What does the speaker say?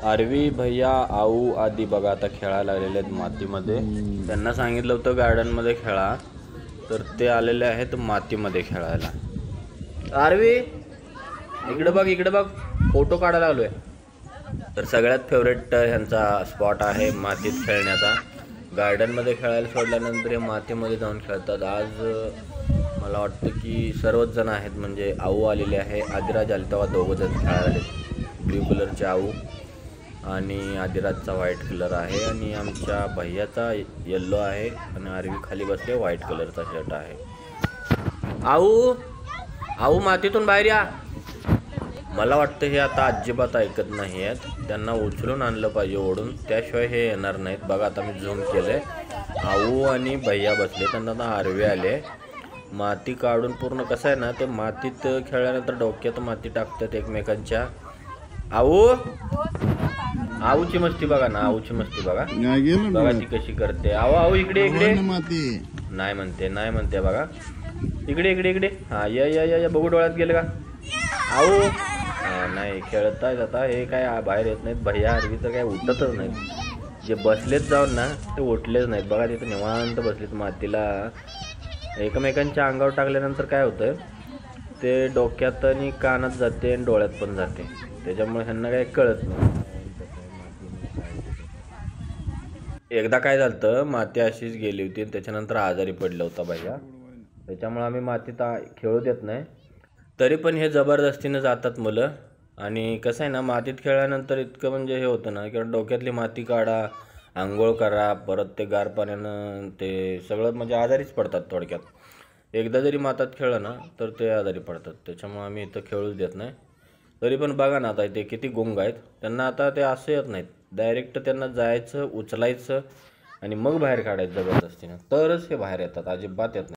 RV भैया आऊ आदी बघा आता खेळायला लागलेले आहेत मातीमध्ये. त्यांना सांगितलं होतं गार्डनमध्ये खेळा, तर ते आलेले आहेत मातीमध्ये खेळायला. आरवी इकडे बघ, इकडे बघ, फोटो काढायला आलोय. तर सगळ्यात फेवरेट ह्यांचा स्पॉट आहे मातीत खेळण्याचा. गार्डनमध्ये खेळायला सोडल्यानंतर हे मातीमध्ये जाऊन खेळतात. आज मला वाटतं की सर्वच जण आहेत, म्हणजे आऊ आलेले आहे, आदिराज आले तेव्हा दोघं जण खेळायला आले. ब्ल्यू कलरचे आऊ आणि आदिराजचा व्हाईट कलर आहे आणि आमच्या भैयाचा येल्लो आहे आणि आरवी खाली बसले व्हाईट कलरचा शर्ट आहे. आऊ आऊ मातीतून बाहेर या. मला वाटतं हे आता अजिबात ऐकत नाही आहेत. त्यांना उचलून आणलं पाहिजे ओढून, त्याशिवाय हे येणार नाहीत. बघा आता मी झूम केलंय, आऊ आणि भैया बसले, त्यांना आता आरवे आले. माती काढून पूर्ण कसं आहे ना, ते मातीत खेळल्यानंतर डोक्यात माती टाकतात एकमेकांच्या. आऊ आऊची मस्ती बघा ना, आऊची मस्ती बघा, बघा ती कशी करते. आऊ आऊ इकडे इकडे, नाही म्हणते, नाही म्हणते बघा, इकडे इकडे इकडे. हा या या या बघू, डोळ्यात गेले का आऊ? हा नाही, खेळत आहेत आता हे, काय बाहेर येत नाहीत. भैया आरवी तर काय उठतच नाहीत, जे बसलेत जाऊन ना ते उठलेच नाहीत. बघा तिथे निवांत बसलेत मातीला. एकमेकांच्या अंगावर टाकल्यानंतर काय होतं, ते डोक्यात आणि कानात जाते आणि डोळ्यात पण जाते, त्याच्यामुळे ह्यांना काही कळत नाही. एकदा काय झालं, माती अशीच गेली होती आणि त्याच्यानंतर आजारी पडला होता भैया, त्याच्यामुळे आम्ही मातीत खेळू देत नाही. तरी पण हे जबरदस्तीनं जातात मुलं. आणि कसं आहे ना, मातीत खेळल्यानंतर इतकं म्हणजे हे होतं ना, किंवा डोक्यातली माती काढा, आंघोळ करा, परत ते गार पाण्यानं ते सगळं म्हणजे आजारीच पडतात थोडक्यात. एकदा जरी मातात खेळलं ना तर ते आजारी पडतात, त्याच्यामुळे आम्ही इथं खेळूच देत नाही. तरी पण बघा ना आता ते किती गुंग आहेत, त्यांना आता ते असं येत नाहीत, डायरेक्ट त्यांना जायचं, उचलायचं आणि मग बाहेर काढायचं जबरदस्तीनं, तरच हे बाहेर येतात, अजिबात येत नाही.